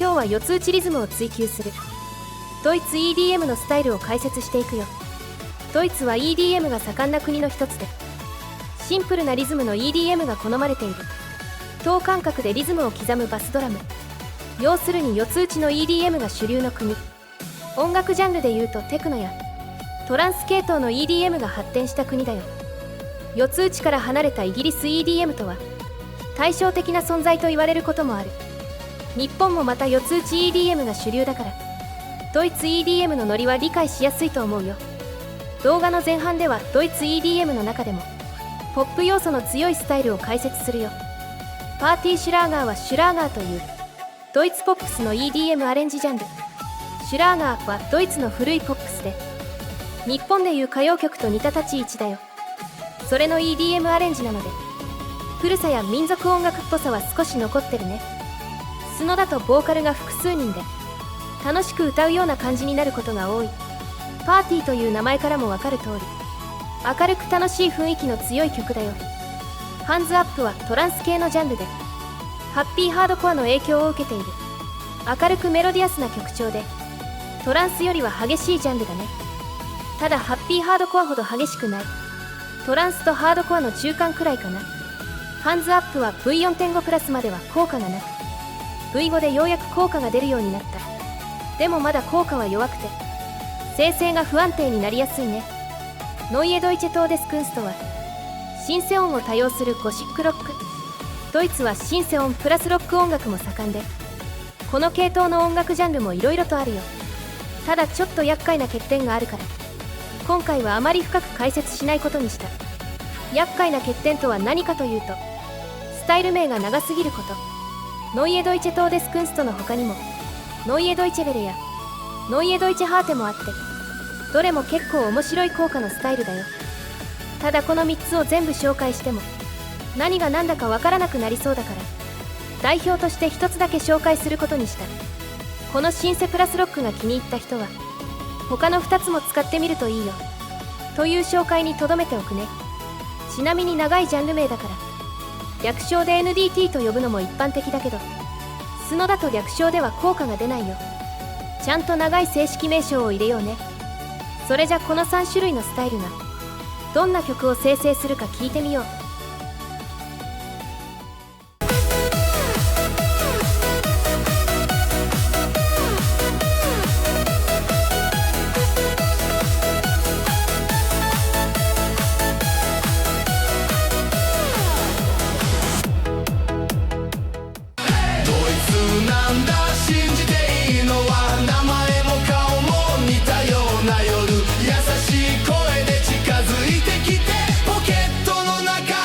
今日は四つ打ちリズムを追求するドイツ EDM のスタイルを解説していくよ。ドイツは EDM が盛んな国の一つで、シンプルなリズムの EDM が好まれている。等間隔でリズムを刻むバスドラム、要するに四つ打ちの EDM が主流の国。音楽ジャンルでいうとテクノやトランス系統の EDM が発展した国だよ。四つ打ちから離れたイギリス EDM とは対照的な存在と言われることもある。日本もまた四つ打ち EDM が主流だから、ドイツ EDM のノリは理解しやすいと思うよ。動画の前半ではドイツ EDM の中でもポップ要素の強いスタイルを解説するよ。パーティーシュラーガーはシュラーガーというドイツポップスの EDM アレンジジャンル。シュラーガーはドイツの古いポップスで、日本でいう歌謡曲と似た立ち位置だよ。それの EDM アレンジなので、古さや民族音楽っぽさは少し残ってるね。スノだとボーカルが複数人で楽しく歌うような感じになることが多い。パーティーという名前からもわかる通り、明るく楽しい雰囲気の強い曲だよ。ハンズアップはトランス系のジャンルで、ハッピーハードコアの影響を受けている。明るくメロディアスな曲調で、トランスよりは激しいジャンルだね。ただハッピーハードコアほど激しくない。トランスとハードコアの中間くらいかな。ハンズアップは V4.5 プラスまでは効果がなく、V5 でようやく効果が出るようになった。でもまだ効果は弱くて、生成が不安定になりやすいね。ノイエドイチェトーデスクンストはシンセ音を多用するゴシックロック。ドイツはシンセ音プラスロック音楽も盛んで、この系統の音楽ジャンルもいろいろとあるよ。ただちょっと厄介な欠点があるから、今回はあまり深く解説しないことにした。厄介な欠点とは何かというと、スタイル名が長すぎること。ノイエドイチェトーデスクンストの他にもノイエドイチェベレやノイエドイチェハーテもあって、どれも結構面白い効果のスタイルだよ。ただこの3つを全部紹介しても何が何だかわからなくなりそうだから、代表として1つだけ紹介することにした。このシンセプラスロックが気に入った人は他の2つも使ってみるといいよという紹介にとどめておくね。ちなみに長いジャンル名だから、略称で NDT と呼ぶのも一般的だけど、スノだと略称では効果が出ないよ。ちゃんと長い正式名称を入れようね。それじゃこの3種類のスタイルがどんな曲を生成するか聞いてみよう。なんだ信じていいのは名前も顔も似たような夜、優しい声で近づいてきてポケットの中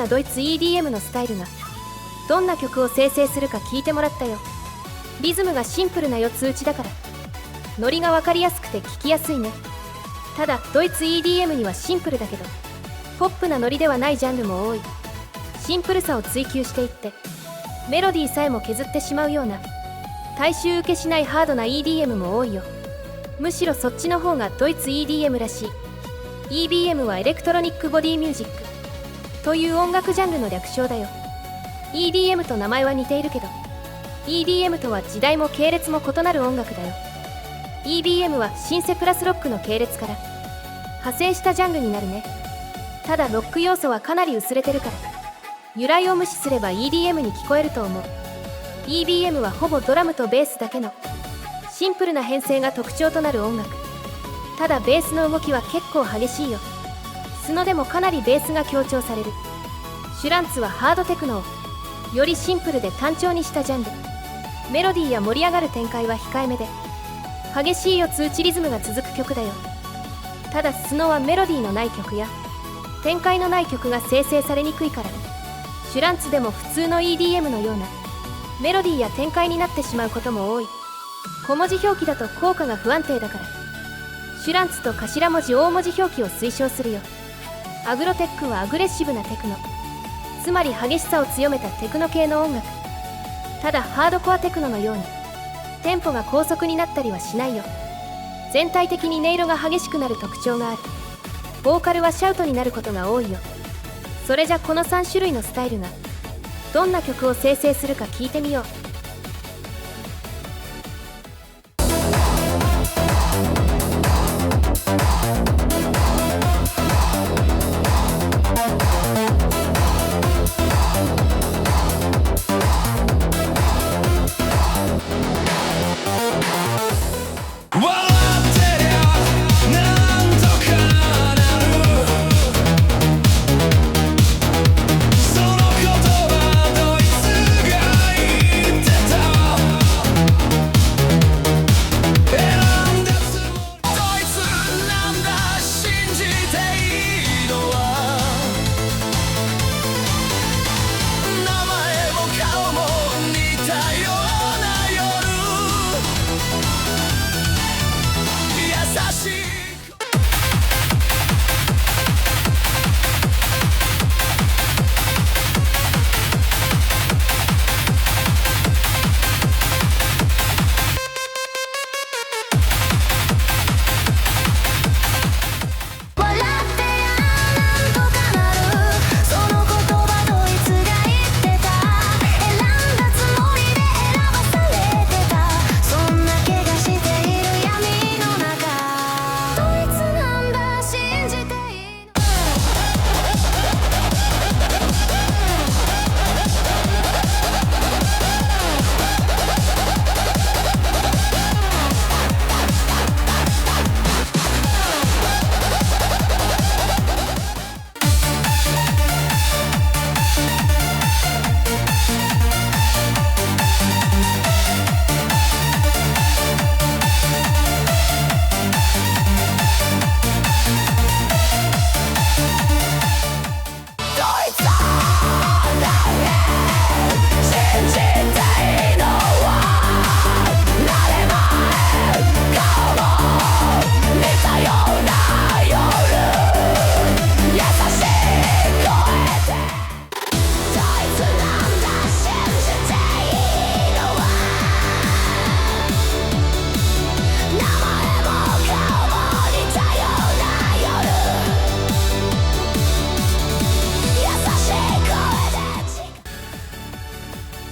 なドイツ EDM のスタイルがどんな曲を生成するか聞いてもらったよ。リズムがシンプルな4つ打ちだからノリが分かりやすくて聞きやすいね。ただドイツ EDM にはシンプルだけどポップなノリではないジャンルも多い。シンプルさを追求していってメロディーさえも削ってしまうような大衆受けしないハードな EDM も多いよ。むしろそっちの方がドイツ EDM らしい。 EBM はエレクトロニックボディミュージックという音楽ジャンルの略称だよ。 EDM と名前は似ているけど EDM とは時代も系列も異なる音楽だよ。 EBM はシンセプラスロックの系列から派生したジャンルになるね。ただロック要素はかなり薄れてるから由来を無視すれば EDM に聞こえると思う。 EBM はほぼドラムとベースだけのシンプルな編成が特徴となる音楽。ただベースの動きは結構激しいよ。スノでもかなりベースが強調される。シュランツはハードテクノをよりシンプルで単調にしたジャンル。メロディーや盛り上がる展開は控えめで激しい四つ打ちリズムが続く曲だよ。ただスノはメロディーのない曲や展開のない曲が生成されにくいからシュランツでも普通の EDM のようなメロディーや展開になってしまうことも多い。小文字表記だと効果が不安定だからシュランツと頭文字大文字表記を推奨するよ。アグロテックはアグレッシブなテクノ、つまり激しさを強めたテクノ系の音楽。ただハードコアテクノのようにテンポが高速になったりはしないよ。全体的に音色が激しくなる特徴がある。ボーカルはシャウトになることが多いよ。それじゃこの3種類のスタイルがどんな曲を生成するか聞いてみよう。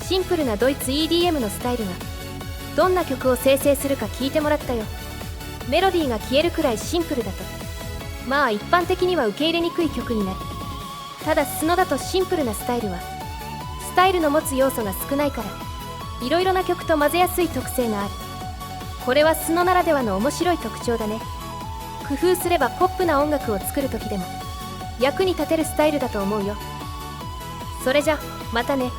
シンプルなドイツ EDM のスタイルがどんな曲を生成するか聞いてもらったよ。メロディーが消えるくらいシンプルだとまあ一般的には受け入れにくい曲になる。ただスノだとシンプルなスタイルはスタイルの持つ要素が少ないからいろいろな曲と混ぜやすい特性がある。これはスノならではの面白い特徴だね。工夫すればポップな音楽を作る時でも役に立てるスタイルだと思うよ。それじゃまたね。